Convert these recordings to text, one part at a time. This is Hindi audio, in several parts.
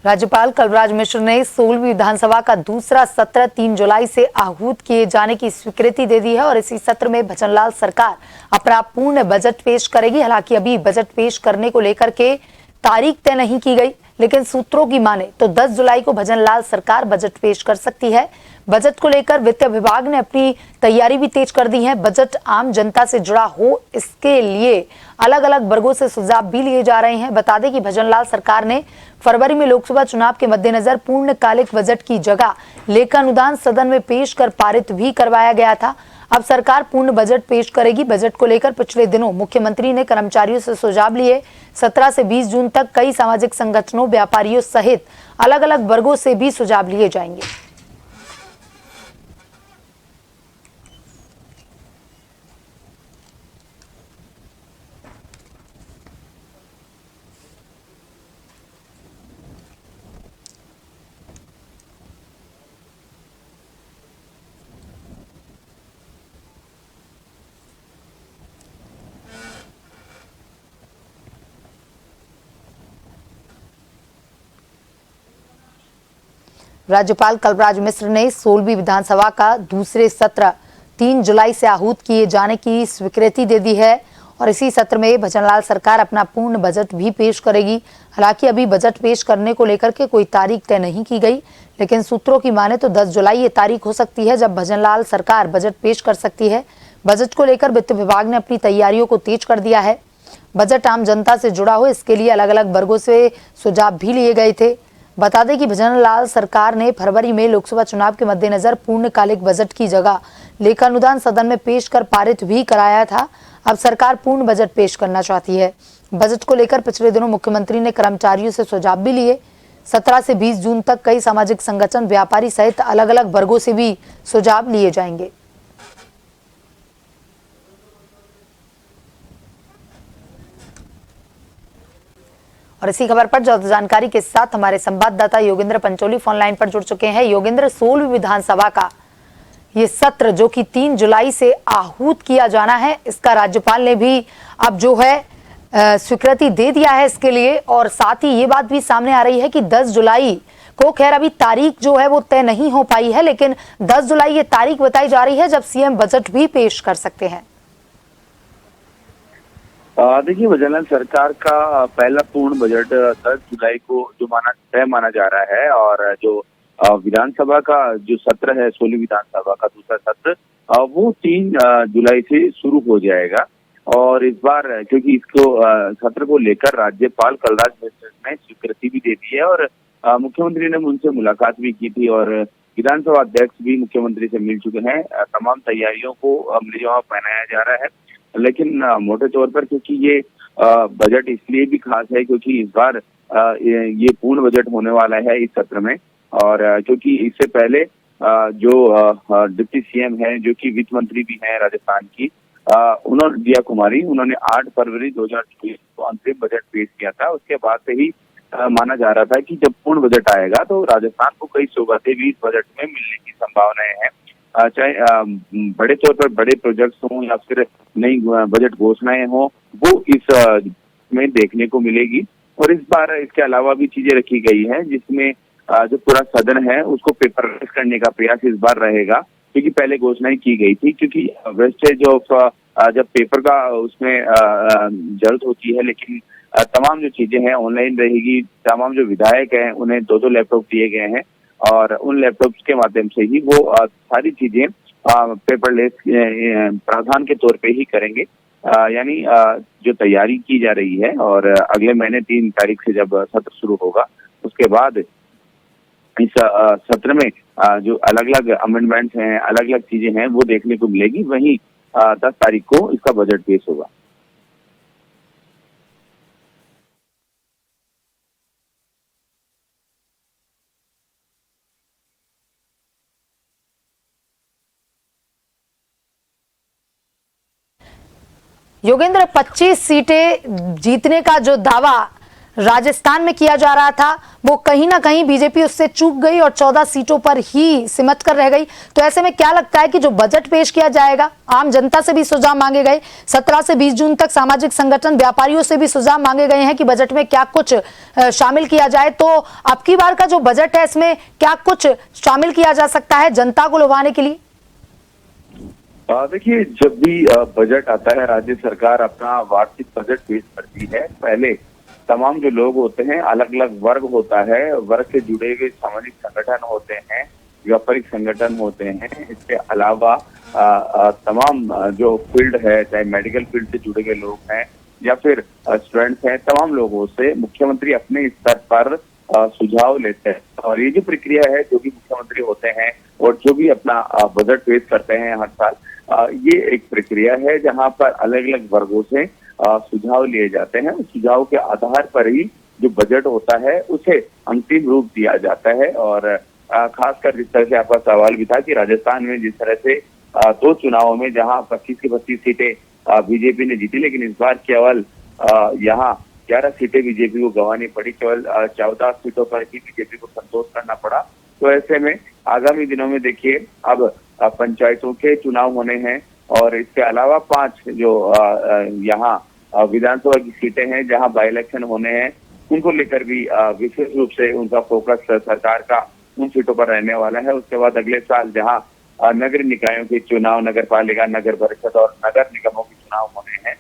राज्यपाल कलराज मिश्र ने 16वीं विधानसभा का दूसरा सत्र 3 जुलाई से आहूत किए जाने की स्वीकृति दे दी है और इसी सत्र में भजनलाल सरकार अपना पूर्ण बजट पेश करेगी। हालांकि अभी बजट पेश करने को लेकर के तारीख तय नहीं की गई, लेकिन सूत्रों की माने तो 10 जुलाई को भजनलाल सरकार बजट पेश कर सकती है। बजट को लेकर वित्त विभाग ने अपनी तैयारी भी तेज कर दी है। बजट आम जनता से जुड़ा हो, इसके लिए अलग अलग वर्गों से सुझाव भी लिए जा रहे हैं। बता दें कि भजनलाल सरकार ने फरवरी में लोकसभा चुनाव के मद्देनजर पूर्णकालिक बजट की जगह लेखा अनुदान सदन में पेश कर पारित भी करवाया गया था। अब सरकार पूर्ण बजट पेश करेगी। बजट को लेकर पिछले दिनों मुख्यमंत्री ने कर्मचारियों से सुझाव लिए। 17 से 20 जून तक कई सामाजिक संगठनों, व्यापारियों सहित अलग अलग वर्गों से भी सुझाव लिए जाएंगे। राज्यपाल कलराज मिश्र ने 16वीं विधानसभा का दूसरे सत्र 3 जुलाई से आहूत किए जाने की स्वीकृति दे दी है और इसी सत्र में भजनलाल सरकार अपना पूर्ण बजट भी पेश करेगी। हालांकि अभी बजट पेश करने को लेकर के कोई तारीख तय नहीं की गई, लेकिन सूत्रों की माने तो 10 जुलाई ये तारीख हो सकती है जब भजनलाल सरकार बजट पेश कर सकती है। बजट को लेकर वित्त विभाग ने अपनी तैयारियों को तेज कर दिया है। बजट आम जनता से जुड़ा हो, इसके लिए अलग अलग वर्गों से सुझाव भी लिए गए थे। बता दें कि भजनलाल सरकार ने फरवरी में लोकसभा चुनाव के मद्देनजर पूर्णकालिक बजट की जगह लेखा अनुदान सदन में पेश कर पारित भी कराया था। अब सरकार पूर्ण बजट पेश करना चाहती है। बजट को लेकर पिछले दिनों मुख्यमंत्री ने कर्मचारियों से सुझाव भी लिए। 17 से 20 जून तक कई सामाजिक संगठन, व्यापारी सहित अलग अलग वर्गों से भी सुझाव लिए जाएंगे। और इसी खबर पर ज्यादा जानकारी के साथ हमारे संवाददाता योगेंद्र पंचोली फोन लाइन पर जुड़ चुके हैं। योगेंद्र, 16वीं विधानसभा का ये सत्र जो कि 3 जुलाई से आहूत किया जाना है, इसका राज्यपाल ने भी अब जो है स्वीकृति दे दिया है इसके लिए, और साथ ही ये बात भी सामने आ रही है कि 10 जुलाई को, खैर अभी तारीख जो है वो तय नहीं हो पाई है, लेकिन 10 जुलाई ये तारीख बताई जा रही है जब सीएम बजट भी पेश कर सकते हैं। देखिए, भजनलाल सरकार का पहला पूर्ण बजट 10 जुलाई को जो तय माना जा रहा है, और जो विधानसभा का जो सत्र है, 16वीं विधानसभा का दूसरा सत्र, वो 3 जुलाई से शुरू हो जाएगा। और इस बार क्योंकि इसको सत्र को लेकर राज्यपाल कलराज मिश्र ने स्वीकृति भी दे दी है और मुख्यमंत्री ने उनसे मुलाकात भी की थी और विधानसभा अध्यक्ष भी मुख्यमंत्री से मिल चुके हैं। तमाम तैयारियों को अमलीजामा पहनाया जा रहा है, लेकिन मोटे तौर पर क्योंकि ये बजट इसलिए भी खास है क्योंकि इस बार ये पूर्ण बजट होने वाला है इस सत्र में। और क्योंकि इससे पहले जो डिप्टी सीएम है, जो कि वित्त मंत्री भी हैं राजस्थान की, उन्होंने दिया कुमारी, उन्होंने 8 फरवरी 2024 को अंतरिम बजट पेश किया था। उसके बाद से ही माना जा रहा था कि जब पूर्ण बजट आएगा तो राजस्थान को कई सौगातें भी इस बजट में मिलने की संभावनाएं हैं, चाहे बड़े तौर पर बड़े प्रोजेक्ट्स हों या फिर नई बजट घोषणाएं हों, वो इस में देखने को मिलेगी। और इस बार इसके अलावा भी चीजें रखी गई हैं जिसमें जो पूरा सदन है उसको पेपरलेस करने का प्रयास इस बार रहेगा, क्योंकि पहले घोषणाएं की गई थी। क्योंकि वेस्टेज ऑफ जब पेपर का उसमें जरूरत होती है, लेकिन तमाम जो चीजें हैं ऑनलाइन रहेगी। तमाम जो विधायक हैं उन्हें 2-2 लैपटॉप दिए गए हैं और उन लैपटॉप्स के माध्यम से ही वो सारी चीजें पेपरलेस प्रावधान के तौर पे ही करेंगे। यानी जो तैयारी की जा रही है, और अगले महीने 3 तारीख से जब सत्र शुरू होगा उसके बाद इस सत्र में जो अलग अलग अमेंडमेंट्स हैं, अलग अलग चीजें हैं, वो देखने को मिलेगी। वहीं 10 तारीख को इसका बजट पेश होगा। योगेंद्र, 25 सीटें जीतने का जो दावा राजस्थान में किया जा रहा था वो कहीं ना कहीं बीजेपी उससे चूक गई और 14 सीटों पर ही सिमट कर रह गई। तो ऐसे में क्या लगता है कि जो बजट पेश किया जाएगा, आम जनता से भी सुझाव मांगे गए, 17 से 20 जून तक सामाजिक संगठन व्यापारियों से भी सुझाव मांगे गए हैं कि बजट में क्या कुछ शामिल किया जाए। तो अब की बार का जो बजट है इसमें क्या कुछ शामिल किया जा सकता है जनता को लुभाने के लिए? देखिए, जब भी बजट आता है, राज्य सरकार अपना वार्षिक बजट पेश करती है। पहले तमाम जो लोग होते हैं, अलग अलग वर्ग होता है, वर्ग से जुड़े हुए सामाजिक संगठन होते हैं, व्यापारिक संगठन होते हैं। इसके अलावा तमाम जो फील्ड है, चाहे मेडिकल फील्ड से जुड़े हुए लोग हैं या फिर स्टूडेंट्स हैं, तमाम लोगों से मुख्यमंत्री अपने स्तर पर सुझाव लेते हैं। और ये जो प्रक्रिया है, जो भी मुख्यमंत्री होते हैं और जो भी अपना बजट पेश करते हैं हर साल, ये एक प्रक्रिया है जहां पर अलग अलग वर्गों से सुझाव लिए जाते हैं। उस सुझाव के आधार पर ही जो बजट होता है उसे अंतिम रूप दिया जाता है। और खासकर जिस तरह से आपका सवाल भी था कि राजस्थान में जिस तरह से 2 चुनावों में जहां 25 की 25 सीटें बीजेपी ने जीती, लेकिन इस बार केवल यहाँ 11 सीटें बीजेपी को गंवानी पड़ी, केवल 14 सीटों पर ही बीजेपी को संतोष करना पड़ा। तो ऐसे में आगामी दिनों में देखिए, अब पंचायतों के चुनाव होने हैं और इसके अलावा 5 जो यहाँ विधानसभा की सीटें हैं जहां बाई इलेक्शन होने हैं, उनको लेकर भी विशेष रूप से उनका फोकस सरकार का उन सीटों पर रहने वाला है। उसके बाद अगले साल जहां नगर निकायों के चुनाव, नगर पालिका, नगर परिषद और नगर निगमों के चुनाव होने हैं,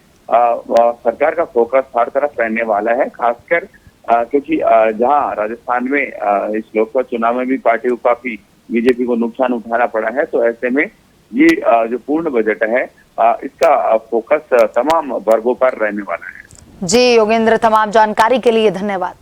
सरकार का फोकस हर तरफ रहने वाला है। खासकर क्योंकि जहां राजस्थान में इस लोकसभा चुनाव में भी पार्टी को काफी बीजेपी को नुकसान उठाना पड़ा है। तो ऐसे में ये जो पूर्ण बजट है, इसका फोकस तमाम वर्गों पर रहने वाला है। जी योगेंद्र, तमाम जानकारी के लिए धन्यवाद।